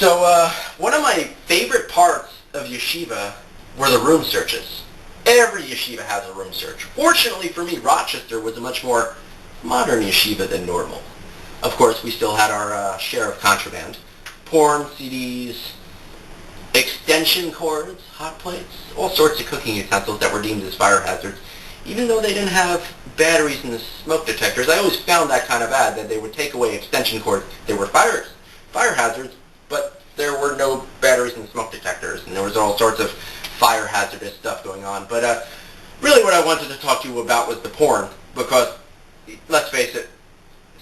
So one of my favorite parts of yeshiva were the room searches. Every yeshiva has a room search. Fortunately for me, Rochester was a much more modern yeshiva than normal. Of course, we still had our share of contraband. Porn, CDs, extension cords, hot plates, all sorts of cooking utensils that were deemed as fire hazards. Even though they didn't have batteries in the smoke detectors, I always found that kind of odd that they would take away extension cords. They were fire hazards, but there were no batteries in the smoke detectors, and there was all sorts of fire hazardous stuff going on. But really what I wanted to talk to you about was the porn, because, let's face it,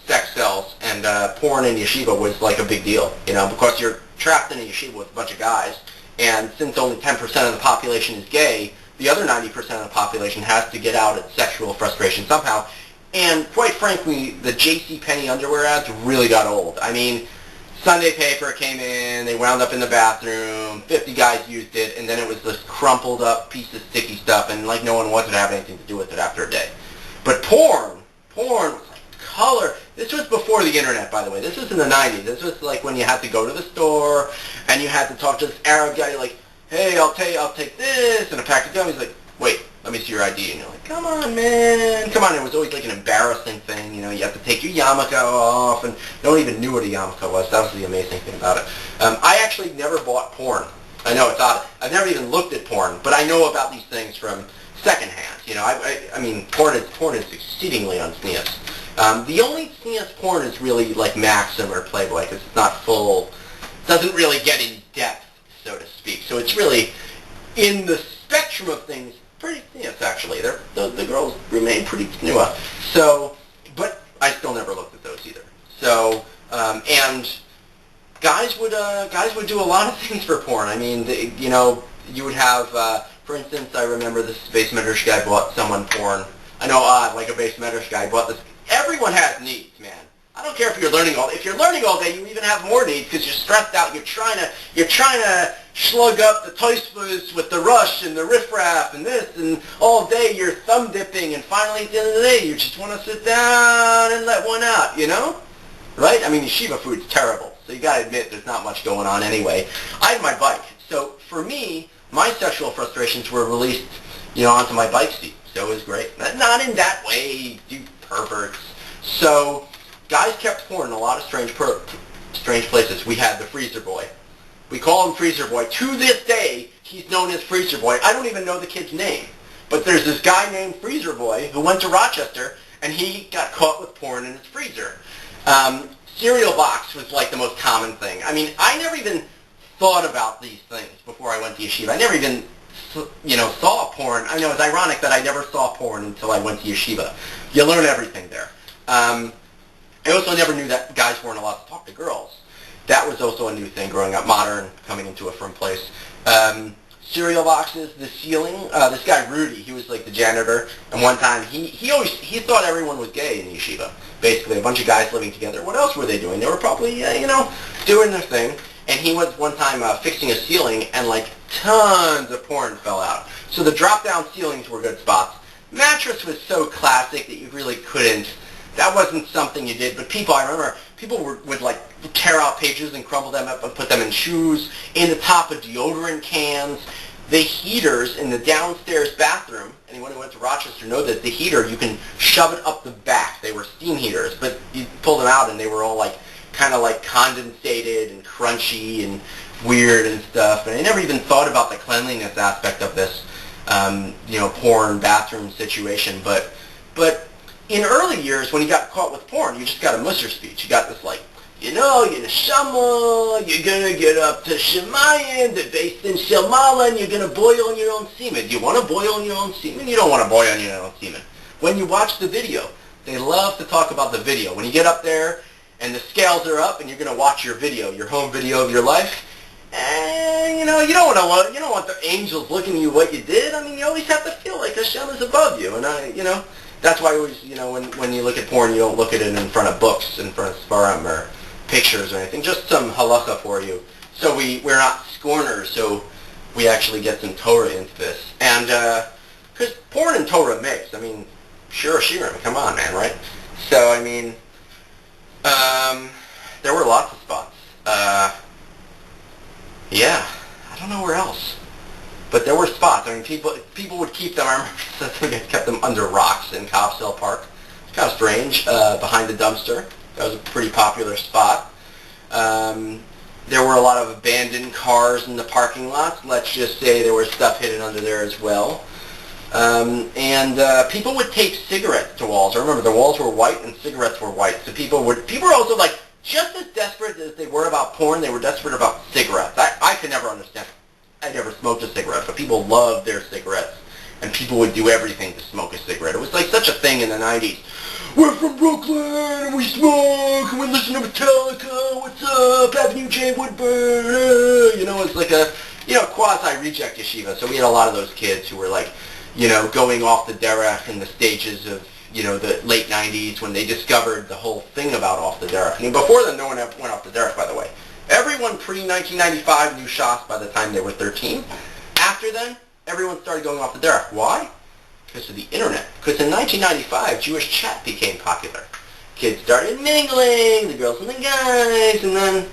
sex sells, and porn in yeshiva was like a big deal, because you're trapped in a yeshiva with a bunch of guys, and since only 10% of the population is gay, the other 90% of the population has to get out its sexual frustration somehow. And quite frankly, the JCPenney underwear ads really got old. I mean, Sunday paper came in, they wound up in the bathroom, 50 guys used it, and then it was this crumpled up piece of sticky stuff, and like no one wanted to have anything to do with it after a day. But porn was like color. This was before the internet, by the way. This was in the 90s. This was like when you had to go to the store, and you had to talk to this Arab guy, like, hey, I'll take this, and a pack of gum. He's like, wait, let me see your ID. And you're like, come on, man, come on. It was always like an embarrassing thing, you have to take your yarmulke off, and no one even knew what a yarmulke was. That was the amazing thing about it. I actually never bought porn. I know it's odd. I've never even looked at porn, but I know about these things from secondhand. I mean, porn is exceedingly unsneous. The only sneous porn is really like Maxim or Playboy, because it's not full, doesn't really get in depth, so to speak. So it's really, in the spectrum of things, pretty sneous, actually. The girls remain pretty new. So, but I still never looked at those either. So, and guys would do a lot of things for porn. I mean, you would have, for instance, I remember this base medrash guy bought someone porn. I know, like a base medrash guy bought this. Everyone has needs, man. I don't care if you're learning all day. If you're learning all day, you even have more needs because you're stressed out. You're trying to slug up the toasters with the rush and the riffraff and this, and all day you're thumb dipping, and finally at the end of the day you just want to sit down and let one out, right? I mean, yeshiva food's terrible, so you gotta admit there's not much going on anyway. I had my bike, so for me, my sexual frustrations were released, onto my bike seat, so it was great. Not in that way, you perverts. So guys kept porn in a lot of strange places. We had the Freezer Boy. We call him Freezer Boy. To this day, he's known as Freezer Boy. I don't even know the kid's name. But there's this guy named Freezer Boy who went to Rochester, and he got caught with porn in his freezer. Cereal box was like the most common thing. I mean, I never even thought about these things before I went to yeshiva. I never even, saw porn. I know it's ironic that I never saw porn until I went to yeshiva. You learn everything there. I also never knew that guys weren't allowed to talk to girls. That was also a new thing growing up, modern, coming into a Frum place. Cereal boxes, the ceiling. This guy Rudy, he was like the janitor, and one time he thought everyone was gay in the yeshiva. Basically, a bunch of guys living together. What else were they doing? They were probably, doing their thing. And he was one time fixing a ceiling, and like tons of porn fell out. So the drop-down ceilings were good spots. Mattress was so classic that you really couldn't. That wasn't something you did, but I remember people would like tear out pages and crumble them up and put them in shoes, in the top of deodorant cans. The heaters in the downstairs bathroom, anyone who went to Rochester know that the heater, you can shove it up the back. They were steam heaters, but you pull them out and they were all like, kind of like condensated and crunchy and weird and stuff. And I never even thought about the cleanliness aspect of this, porn bathroom situation. But in early years, when you got caught with porn, you just got a musser speech. You got this like, you're neshama, you're going to get up to Shemayim, the base in Shamala, and you're going to boil on your own semen. Do you want to boil on your own semen? You don't want to boil on your own semen. When you watch the video, they love to talk about the video. When you get up there and the scales are up and you're going to watch your video, your home video of your life, and, you don't want the angels looking at you what you did. I mean, you always have to feel like Hashem is above you, and that's why always, when you look at porn, you don't look at it in front of books, in front of Sfarim or pictures or anything. Just some halacha for you. So we're not scorners, so we actually get some Torah into this. And, because porn and Torah mix. I mean, sure, Shirim, come on, man, right? So, I mean, there were lots of spots. Yeah, I don't know where else. But there were spots. I mean, people would keep them. I remember they kept them under rocks in Copsdale Park. It's kind of strange. Behind the dumpster. That was a pretty popular spot. There were a lot of abandoned cars in the parking lots. Let's just say there was stuff hidden under there as well. People would tape cigarettes to walls. I remember the walls were white and cigarettes were white. So people were also like just as desperate as they were about porn. They were desperate about cigarettes. I could never understand. I never smoked a cigarette, but people loved their cigarettes, and people would do everything to smoke a cigarette. It was like such a thing in the 90s. We're from Brooklyn, and we smoke, and we listen to Metallica, what's up, Avenue J. Woodburn, it's like a, quasi-reject yeshiva. So we had a lot of those kids who were like, going off the derech in the stages of, the late 90s when they discovered the whole thing about off the derech. I mean, before then, no one ever went off the derech, by the way. Everyone pre-1995 knew Shas by the time they were 13. After then, everyone started going off the derech. Why? Because of the internet. Because in 1995, Jewish chat became popular. Kids started mingling, the girls and the guys, and then,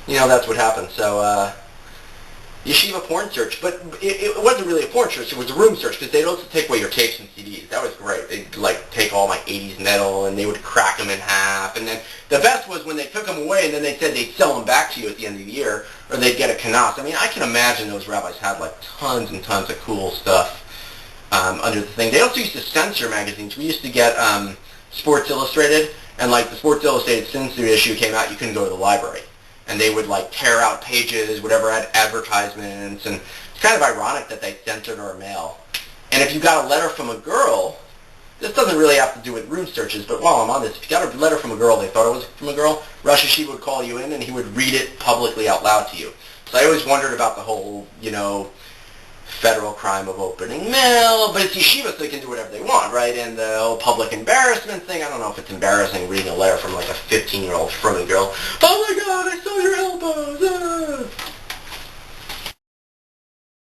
that's what happened. So, yeshiva porn search, but it wasn't really a porn search, it was a room search, because they'd also take away your tapes and CDs. That was great. They'd, take all my 80s metal, and they would crack them in half, and then the best was when they took them away, and then they said they'd sell them back to you at the end of the year, or they'd get a kanas. I mean, I can imagine those rabbis had, tons and tons of cool stuff under the thing. They also used to censor magazines. We used to get Sports Illustrated, and, the Sports Illustrated Sin Suit issue came out, you couldn't go to the library. And they would tear out pages, whatever had advertisements, and it's kind of ironic that they censored our mail. And if you got a letter from a girl, this doesn't really have to do with room searches, but while I'm on this, if you got a letter from a girl, they thought it was from a girl, Rosh Yeshiva would call you in and he would read it publicly out loud to you. So I always wondered about the whole, federal crime of opening mail, but it's yeshiva, so they can do whatever they want, right? And the whole public embarrassment thing, I don't know if it's embarrassing reading a letter from a 15-year-old Frum girl. Oh my God, I saw your elbows!